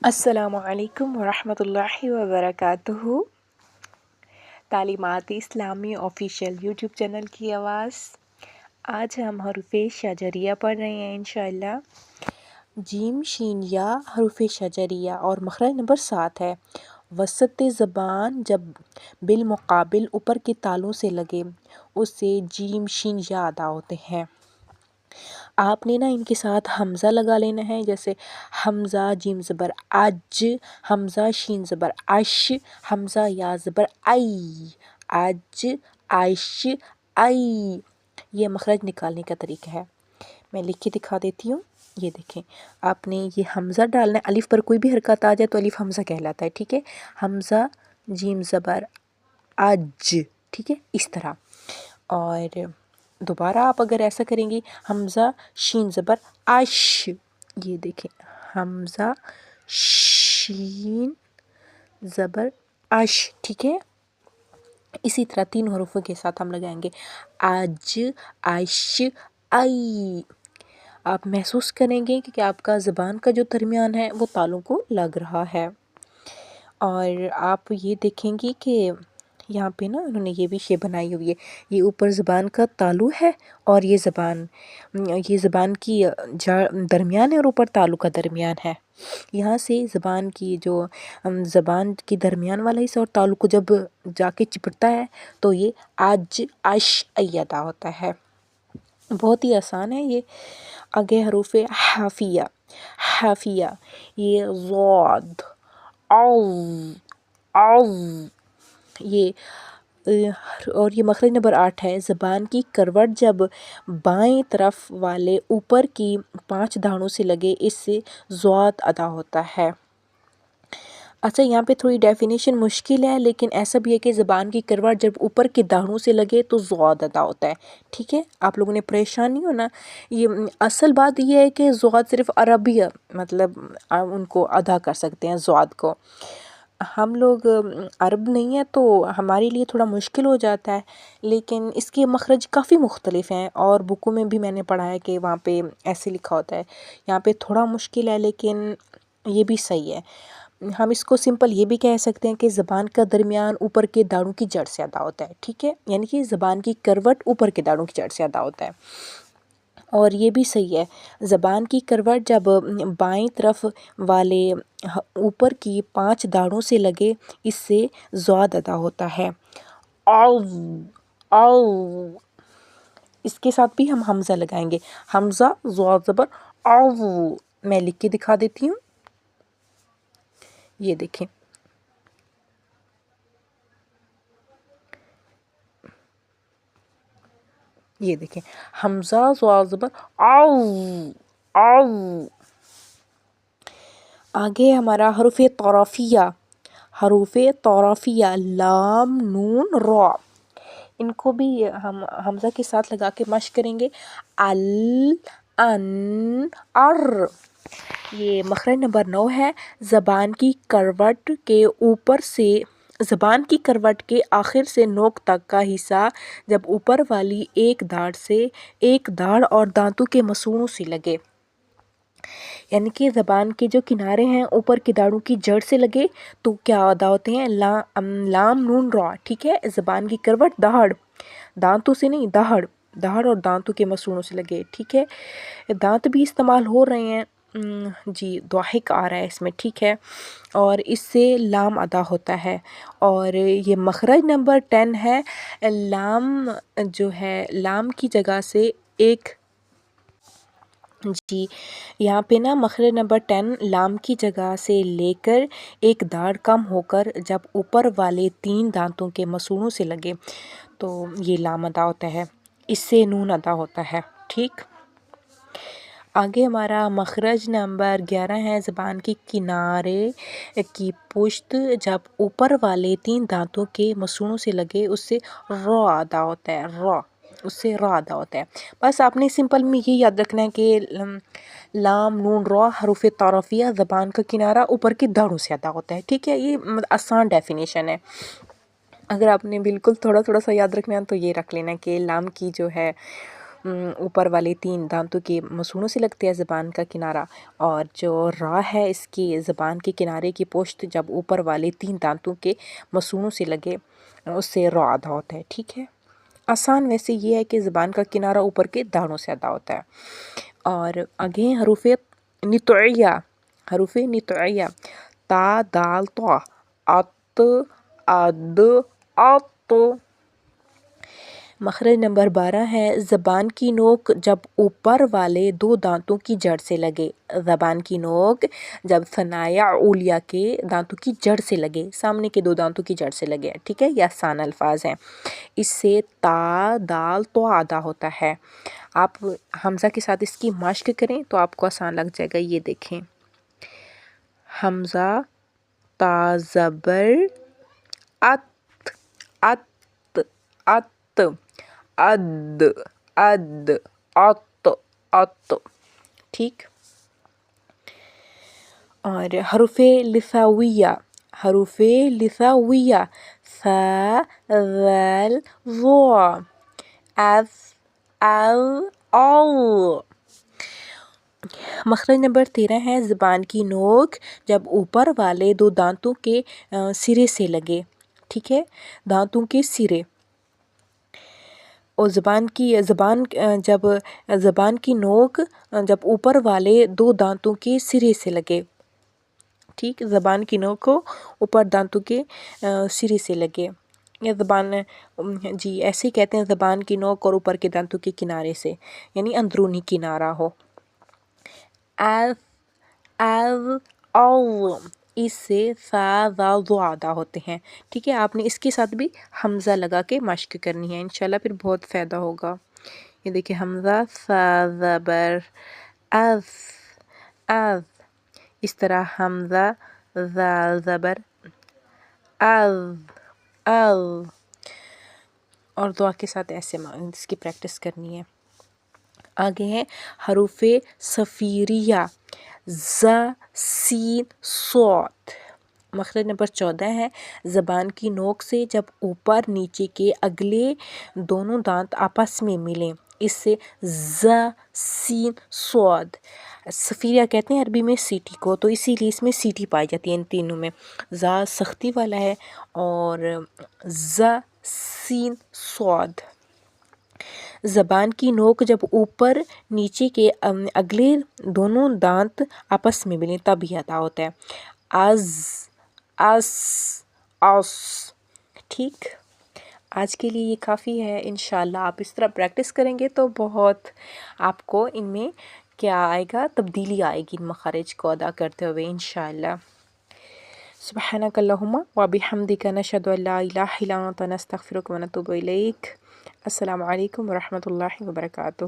السلام علیکم ورحمۃ اللہ وبرکاتہ۔ تعلیمات اسلامی آفیشیل یوٹیوب چینل کی آواز۔ آج ہم حروف شجریہ پڑھ رہے ہیں انشاءاللہ۔ جیم شین یا حروف شجریہ اور مخرج نمبر 7 ہے۔ وسط زبان جب بالمقابل اوپر کے تالوں سے لگے اس سے جیم شین یا ادا ہوتے ہیں۔ آپ نے ان کے ساتھ حمزہ لگا لینا ہے، جیسے حمزہ جیم زبر اج، حمزہ شین زبر اش، حمزہ یا زبر ای، اج، عش، ای۔ یہ مخرج نکالنے کا طریقہ ہے، میں لکھ کے دکھا دیتی ہوں۔ یہ دیکھیں، آپ نے یہ حمزہ ڈالنا ہے، الف پر کوئی بھی حرکت آ جائے تو الف حمزہ کہلاتا ہے، ٹھیک ہے۔ حمزہ جیم زبر اج، ٹھیک ہے، اس طرح۔ اور دوبارہ آپ اگر ایسا کریں گی، حمزہ شین زبر اش، یہ دیکھیں، حمزہ شین زبر اش، ٹھیک ہے۔ اسی طرح 3 حروفوں کے ساتھ ہم لگائیں گے، اج، عش، ای۔ آپ محسوس کریں گے کہ آپ کا زبان کا جو درمیان ہے وہ تالوں کو لگ رہا ہے۔ اور آپ یہ دیکھیں گی کہ یہاں پہ انہوں نے یہ بھی شے بنائی ہوئی ہے، یہ اوپر زبان کا تالو ہے اور یہ زبان کی درمیان ہے اور اوپر تالو کا درمیان ہے۔ یہاں سے زبان کی درمیان والا حصہ اور تالو کو جب جا کے چپٹتا ہے تو یہ اج، عش، ای ادا ہوتا ہے۔ بہت ہی آسان ہے یہ۔ آگے حروف حافیہ، حافیہ، یہ ضاد، عظ، عظ، اور یہ مخرج نمبر 8 ہے۔ زبان کی کروٹ جب بائیں طرف والے اوپر کی 5 دھانوں سے لگے اس سے ضاد ادا ہوتا ہے۔ اچھا، یہاں پہ تھوڑی ڈیفینیشن مشکل ہے، لیکن ایسا بھی ہے کہ زبان کی کروٹ جب اوپر کے دھانوں سے لگے تو ضاد ادا ہوتا ہے، ٹھیک ہے۔ آپ لوگوں نے پریشان نہیں ہونا، یہ اصل بات یہ ہے کہ ضاد صرف عربی مطلب ان کو ادا کر سکتے ہیں ضاد کو۔ ہم لوگ عرب نہیں ہیں تو ہمارے لیے تھوڑا مشکل ہو جاتا ہے، لیکن اس کے مخرج کافی مختلف ہیں اور بکوں میں بھی میں نے پڑھا ہے کہ وہاں پہ ایسے لکھا ہوتا ہے۔ یہاں پہ تھوڑا مشکل ہے لیکن یہ بھی صحیح ہے۔ ہم اس کو سمپل یہ بھی کہہ سکتے ہیں کہ زبان کا درمیان اوپر کے داڑھوں کی جڑ سے ادا ہوتا ہے، ٹھیک ہے، یعنی کہ زبان کی کروٹ اوپر کے داڑھوں کی جڑ سے ادا ہوتا ہے۔ اور یہ بھی صحیح ہے، زبان کی کروٹ جب بائیں طرف والے اوپر کی 5 داڑھوں سے لگے اس سے ضاد ادا ہوتا ہے، عظ، عظ۔ اس کے ساتھ بھی ہم حمزہ لگائیں گے، حمزہ ضاد زبر عظ۔ میں لکھ کے دکھا دیتی ہوں، یہ دیکھیں، یہ دیکھیں، حمزہ ضاد زبر عظ، عظ۔ آگے ہمارا حروف طرفیہ، حروف طرفیہ، لام، نون، را۔ ان کو بھی ہم حمزہ کے ساتھ لگا کے مشق کریں گے، ال، ان، ار۔ یہ مخرج نمبر 9 ہے۔ زبان کی کروٹ کے آخر سے نوک تک کا حصہ جب اوپر والی ایک داڑھ اور دانتوں کے مسوڑوں سے لگے، یعنی کہ زبان کے جو کنارے ہیں اوپر کی داڑھوں کی جڑ سے لگے تو کیا ادا ہوتے ہیں، لام، نون، را، ٹھیک ہے۔ زبان کی کروٹ دانتوں سے نہیں، دہڑ اور دانتوں کے مسوڑوں سے لگے، ٹھیک ہے۔ دانت بھی استعمال ہو رہے ہیں، جی ضاحک آ رہا ہے اس میں، ٹھیک ہے، اور اس سے لام ادا ہوتا ہے۔ اور یہ مخرج نمبر 10 ہے۔ لام جو ہے، لام کی جگہ سے ایک، جی یہاں پہ مخرج نمبر 10 لام کی جگہ سے لے کر ایک داڑھ کم ہو کر جب اوپر والے 3 دانتوں کے مسوڑوں سے لگے تو یہ لام ادا ہوتا ہے، اس سے نون ادا ہوتا ہے، ٹھیک۔ آگے ہمارا مخرج نمبر 11 ہے۔ زبان کی کنارے کی پشت جب اوپر والے 3 دانتوں کے مسوڑوں سے لگے اس سے را ادا ہوتا ہے، را ادا ہوتا ہے۔ بس آپ نے سمپل میں یہ یاد رکھنا ہے کہ لام، نون، را حروف طرفیہ، زبان کا کنارہ اوپر کی داڑھوں سے ادا ہوتا ہے، ٹھیک ہے۔ یہ آسان ڈیفینیشن ہے۔ اگر آپ نے بالکل تھوڑا سا یاد رکھنا ہے تو یہ رکھ لینا کہ لام کی جو ہے اوپر والے 3 دانتوں کے مسوڑوں سے لگتے ہیں زبان کا کنارہ، اور جو را ہے اس کی زبان کے کنارے کی پشت جب اوپر والے 3 دانتوں کے مسوڑوں سے لگے اس سے را ادا ہوتا ہے، ٹھیک ہے۔ آسان ویسے یہ ہے کہ زبان کا کنارہ اوپر کے دانتوں سے ادا ہوتا ہے۔ اور آگے ہیں حروف نطعیہ، حروف نطعیہ، تا دال طا، ات اد اط۔ مخرج نمبر 12 ہے زبان کی نوک جب اوپر والے 2 دانتوں کی جڑ سے لگے، زبان کی نوک جب ثنایا علیہ کے دانتوں کی جڑ سے لگے، سامنے کے 2 دانتوں کی جڑ سے لگے، ٹھیک ہے، یہ آسان الفاظ ہیں۔ اس سے تا دال طا ادا ہوتا ہے۔ آپ حمزہ کے ساتھ اس کی مشق کریں تو آپ کو آسان لگ جائے گا، یہ دیکھیں، حمزہ تا زبر ات، ات ات، اد اد، ات ات، ٹھیک۔ اور حروف لثویہ، حروف لثویہ، ث ذال ظا، اذ اذ او۔ مخرج نمبر 13 ہے زبان کی نوک جب اوپر والے 2 دانتوں کے سرے سے لگے، ٹھیک ہے، دانتوں کے سرے، اور زبان کی نوک جب اوپر والے 2 دانتوں کے سرے سے لگے، ٹھیک، زبان کی نوک کو اوپر دانتوں کے سرے سے لگے، یا زبان جی ایسے ہی کہتے ہیں زبان کی نوک اور اوپر کے دانتوں کے کنارے سے، یعنی اندرونی کنارہ ہو۔ اذ اذ او، اس سے ثا ذا ضا ادا ہوتے ہیں، ٹھیک ہے۔ آپ نے اس کے ساتھ بھی حمزہ لگا کے مشق کرنی ہے، انشاءاللہ پھر بہت فائدہ ہوگا۔ یہ دیکھیں حمزہ ثا زبر اذ اذ، اس طرح حمزہ ذا زبر اذ اذ، اور دعا کے ساتھ ایسے اس کی پریکٹس کرنی ہے۔ آگے ہیں حروف صفیریہ، ز سین صاد۔ مخرج نمبر 14 ہے زبان کی نوک سے جب اوپر نیچے کے اگلے دونوں دانت آپس میں ملیں، اس سے ز سین صاد۔ صفیریہ کہتے ہیں عربی میں سیٹی کو، تو اسی لیے اس میں سیٹی پائی جاتی ہے ان تینوں میں، ز سختی والا ہے اور ز سین صاد۔ زبان کی نوک جب اوپر نیچے کے اگلے دونوں دانت آپس میں ملیں تب یہ ادا ہوتا ہے، از اس اس، ٹھیک۔ آج کے لیے یہ کافی ہے، انشاءاللہ آپ اس طرح پریکٹس کریں گے تو بہت آپ کو ان میں کیا آئے گا، تبدیلی آئے گی ان مخارج کو ادا کرتے ہوئے انشاءاللہ۔ سبحانک اللہم و بحمدک نشہد ان لا الہ الا انت نستغفرک و نتوب الیک۔ السلام علیکم ورحمۃ اللہ وبرکاتہ۔